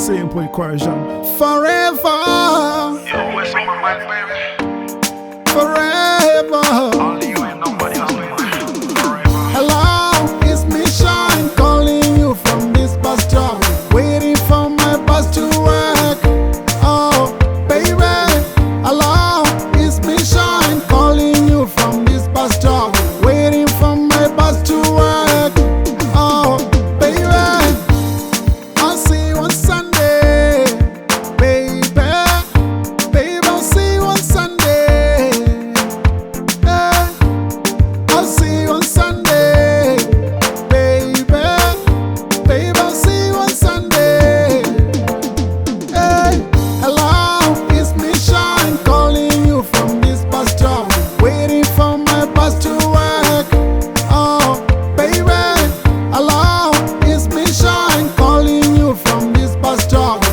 Simple equation. Forever, Yo, what's on my mind, baby? forever. Only you and nobody else, baby. Forever. Hello, it's me Shine, calling you from this bus stop, waiting for my bus to work. Oh, baby. Hello, it's me Shine, calling you from this bus stop, waiting for my bus to work. Oh, baby, I'll see you on Sunday. Baby, baby, I'll see you on Sunday. Yeah. I'll see you on Sunday, baby. Baby, I'll see you on Sunday. Hey, hello, it's me Shine, calling you from this bus stop, waiting for my bus to work. Oh, baby, hello, it's me Shine, calling you from this bus stop,